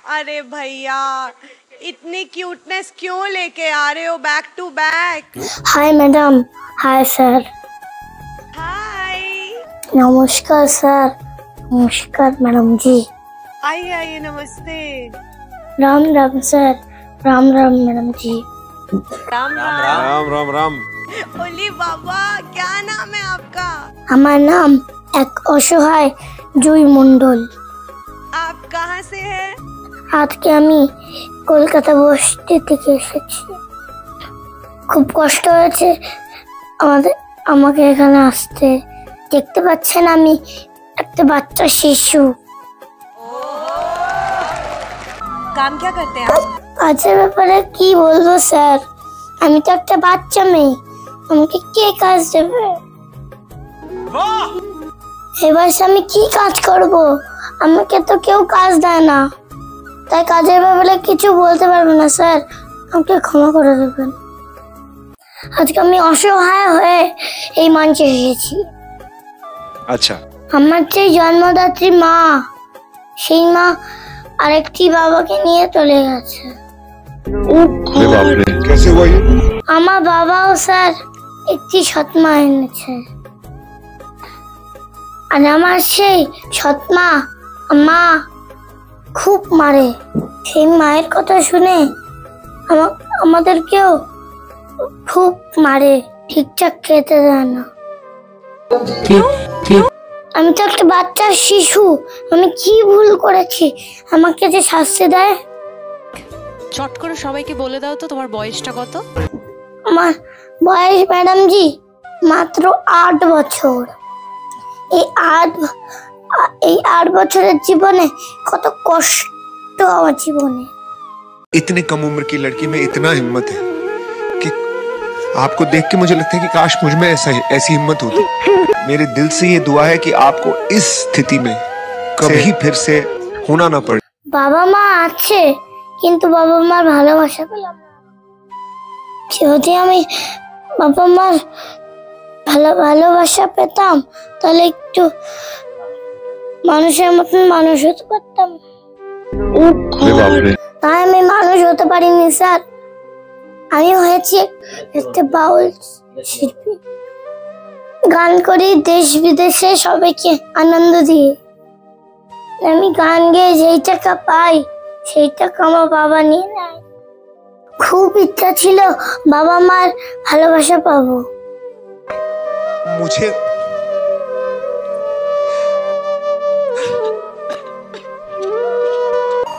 अरे भैया इतनी क्यूटनेस क्यों लेके आ रहे हो back to back? Hi madam. Hi sir. Hi. नमस्कार सर। नमस्कार मैडम जी। आइए आइए, नमस्ते। राम राम सर। राम राम मैडम जी। राम राम राम राम राम। ओली बाबा, क्या नाम है आपका? আমার নাম এক অসহায় জুই মণ্ডল। आप कहाँ से हैं? আজকে আমি কলকাতা বস্তি থেকে এসেছি। খুব কষ্ট হয়েছে আমাকে এখানে আসতে। দেখতে পাচ্ছেন আমি একটা বাচ্চা শিশু। काम क्या करते हैं आप? কাজের ব্যাপারে কি বলবো স্যার, আমি তো একটা বাচ্চা মেয়ে, আমাকে কে কাজ দেবে? এবার আমি কি কাজ করব? আমাকে তো কেউ কাজ দেয় না, তাই কাজের ব্যাপারে কিছু বলতে পারবো না স্যার, আমাকে ক্ষমা করে দেবেন। আজকে আমি অসহায় হয়ে এই মঞ্চে এসেছি। अच्छा। আমার যে জন্মদাত্রী মা, সেই মা আরেকটি বাবাকে নিয়ে চলে গেছে। अरे बाप रे, कैसे हुआ ये? আমার বাবাও স্যার একটি সৎমা এনেছে, আর আমার সেই সৎমা মা খুব মারে। সেই মায়ের কথা শুনে আমাদেরকেও খুব মারে, ঠিকঠাক খেতে দেয় না। আমি তো একটা বাচ্চা শিশু, আমি কি ভুল করেছি আমাকে যে শাস্তি দেয়? চট করে সবাইকে বলে দাও তো তোমার বয়সটা কত? আমার বয়স ম্যাডাম জি মাত্র 8 বছর। এই 8 বছরের জীবনে কত কষ্ট আমার জীবনে। इतनी कम उम्र की लड़की में इतना हिम्मत है कि आपको देख के मुझे लगता है कि काश मुझ में ऐसी हिम्मत होती। मेरे दिल से ये दुआ है कि आपको इस स्थिति में कभी फिर से होना ना पड़े। বাবা মা আছে, কিন্তু বাবা মার ভালোবাসা পেলাম না। যদি আমি বাবা মার ভালোবাসা পেতাম তাহলে একটু মানুষের মতন মানুষ হতে পারতাম। তাই আমি মানুষ হতে পারিনি স্যার। আমি হয়েছি একটা বাউল শিল্পী, গান করি দেশ বিদেশে সবাইকে আনন্দ দিয়ে। আমি গান গেয়ে যেই টাকা পাই সেই টাকা আমার বাবা নিয়ে নেয়। খুব ইচ্ছা ছিল বাবা মার ভালোবাসা পাবো। मुझे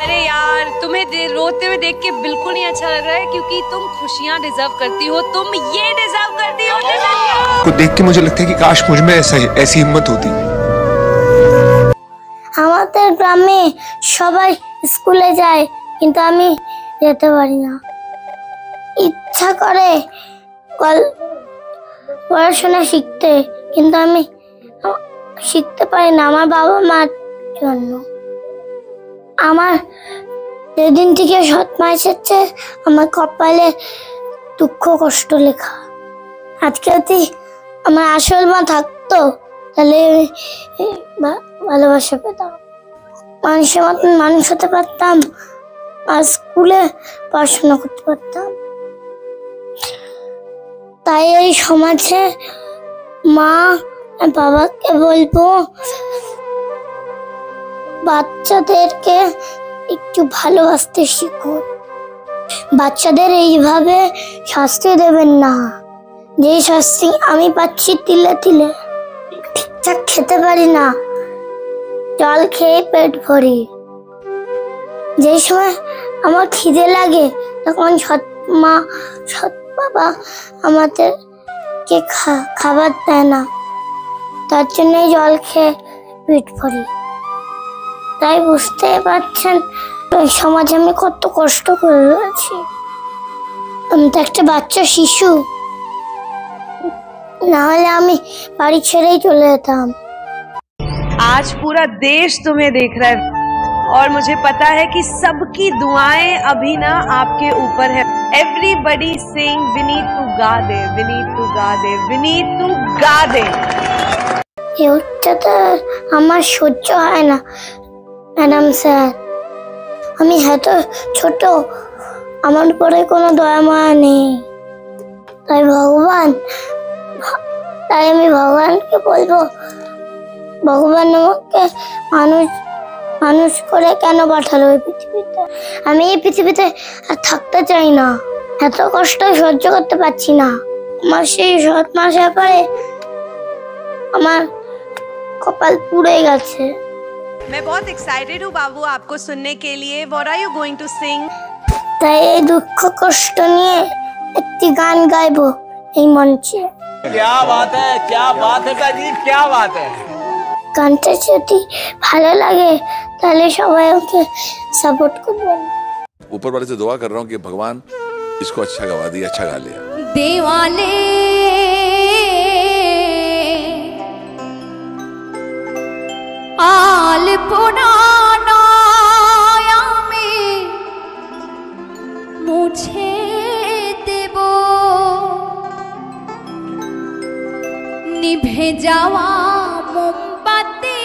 अरे यार, तुम्हें रोते हुए देख के बिल्कुल नहीं अच्छा लग रहा है, क्योंकि तुम खुशियाँ डिजर्व करती हो, तुम ये डिजर्व करती हो। को देख के मुझे लगता है कि काश मुझ में ऐसी हिम्मत होती। আমাদের গ্রামে সবাই স্কুলে যায়, কিন্তু আমি যেতে পারি না। ইচ্ছা করে পড়াশোনা শিখতে, কিন্তু আমি শিখতে পারি না আমার বাবা মার জন্য। আমার যেদিন থেকে সৎমা এসেছে আমার কপালে দুঃখ কষ্ট লেখা। আজকে যদি আমার আসল মা থাকতো তাহলে ভালোবাসা পেতাম, মানুষের মতন মানুষ হতে পারতাম, আর স্কুলে পড়াশোনা করতে পারতাম। তাই এই সমাজে মা বাবাকে বলবো বাচ্চাদেরকে একটু ভালোবাসতে শিখুন। বাচ্চাদের এইভাবে শাস্তি দেবেন না, যে শাস্তি আমি পাচ্ছি তিলে তিলে। ঠিকঠাক খেতে পারি না, জল খেয়ে পেট ভরি। যে সময় আমার খিদে লাগে তখন সৎ মা সৎ বাবা আমাদেরকে খাবার দেয় না, তার জন্যই জল খেয়ে পেট ভরি। তাই বুঝতে পারছেন এই সমাজে আমি কত কষ্ট করে রয়েছি। আমি তো একটা বাচ্চা শিশু, না হলে আমি বাড়ি ছেড়েই চলে যেতাম। आज पूरा देश तुम्हें देख रहा है और मुझे पता है कि सबकी दुआएं अभी ना आपके ऊपर है। एवरीबडी सिंग विनीत तू गा दे, विनीत तू गा दे, विनीत तू गा दे। এই অত্যাচার আমার সহ্য হয় না ম্যাডাম স্যার। আমি এত ছোট, আমার উপরে কোনো দয়া মায়া নেই। তাই আমি ভগবানকে বলবো, ভগবান আমাকে মানুষ করে কেন পাঠালো এই পৃথিবীতে? আমি এই পৃথিবীতে আর থাকতে চাই না, এত কষ্ট সহ্য করতে পারছি না। আমার সেই সৎ মাসে পরে আমার কপাল পুড়ে গেছে। मैं बहुत एक्साइटेड हूँ बाबू आपको सुनने के लिए। What are you going to sing? তাই এই দুঃখ কষ্ট নিয়ে একটি গান গাইবো এই মঞ্চে। क्या बात है दादी, क्या बात है। গানটা যদি ভালো লাগে তাহলে সবাই ওকে সাপোর্ट করবেন। ऊपर वाले से दुआ कर रहा हूँ कि भगवान इसको अच्छा गवा दिया, अच्छा गा लिया। देवाले आलपना में मुझे देव निभे जावा मोमबाती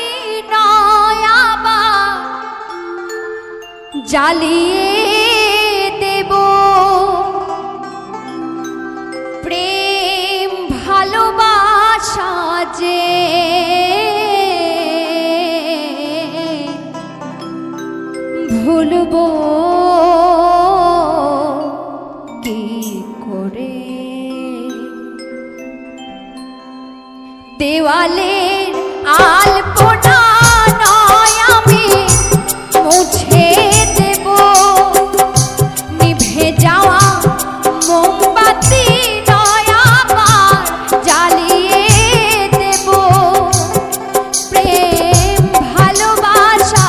नयाबा জ্বালিয়ে দেব প্রেম ভালোবাসা যে ভুলবো কি করে। দেওয়ালের আলপনা নয় আমি মুছে দেব নিভে যাওয়া মোমবাতি নয় আবার জ্বালিয়ে দেব প্রেম ভালোবাসা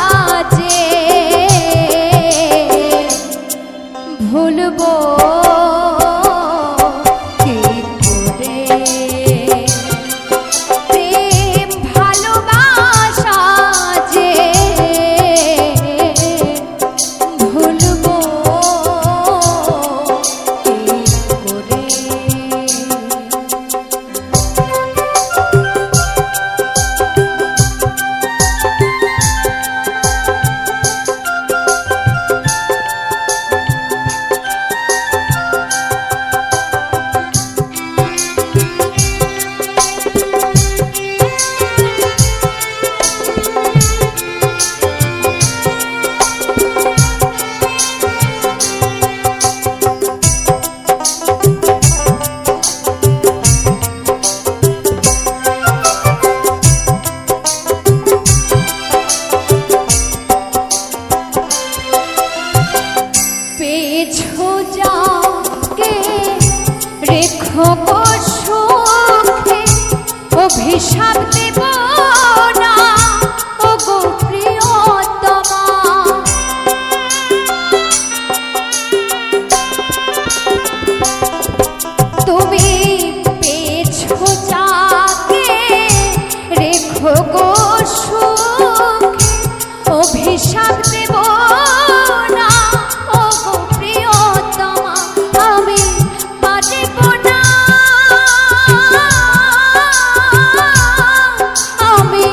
যে ভুলবো কি করে। প্রেম ভালোবাসা যে ভুলবো কি করে। পেছো যাকে রেখো গো সুখে অভিশাপ দেব না ও গো প্রিয়তমা। তুমি পেছো যাকে রেখো গো সুখে অভিশাপ দেব না ও গো প্রিয়তমা। আমি পারিব না, আমি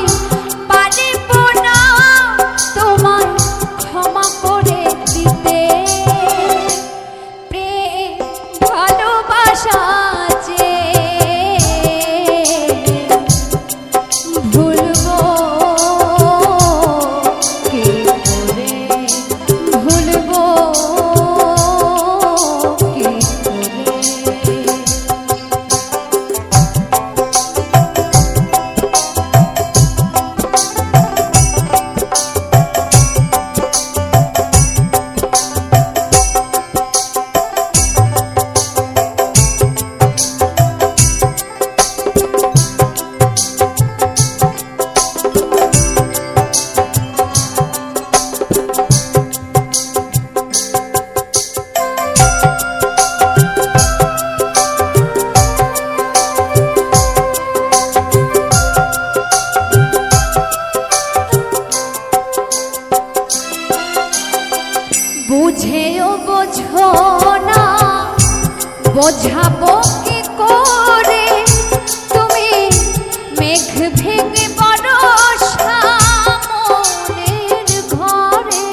পারিব না তোমায় ক্ষমা করে দিতে প্রেম ভালোবাসা যে ভুলবো কি করে। ভুলবো কি করে। বুঝেও বোঝো না বোঝাবো কি করে তুমি মেঘ ভেঙে বরষা মনের ঘরে।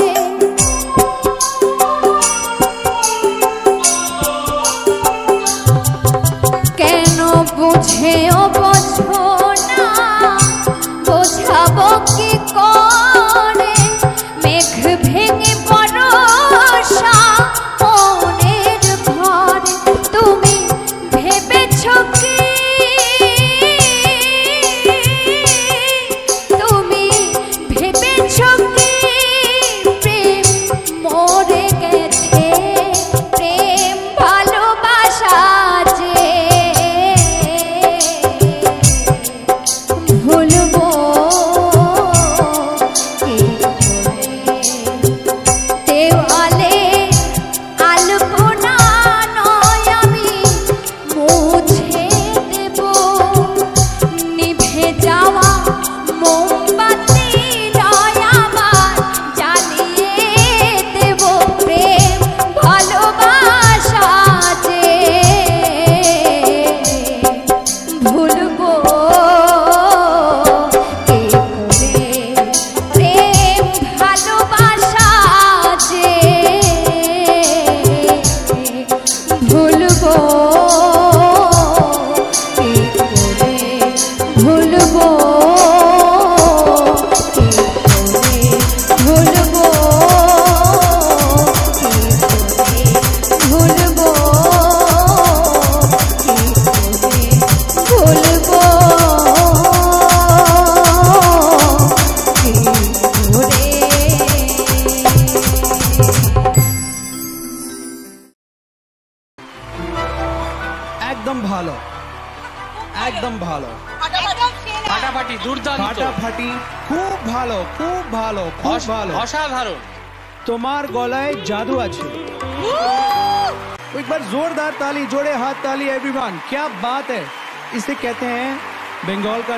যাওয়া মোমবাতি নয় আমার, জ্বালিয়ে দেব প্রেম ভালোবাসা যে ভুলবো কি করে প্রেম ভালোবাসা যে ভুলবো কি করে ভুলবো কি করে ভুলবো কি করে ভুলবো কি করে ভুলবো কি করে। একদম ভালো, একদম ভালো, ফাটাফাটি দুর্দান্ত ফাটাফাটি, খুব ভালো, খুব ভালো, খুব ভালো, অসাধারণ। তোমার গলায় জাদू আছে। एक बार जोरदार ताली, जोड़े हाथ ताली एवरीवन, क्या बात है। इसे कहते हैं बंगाल का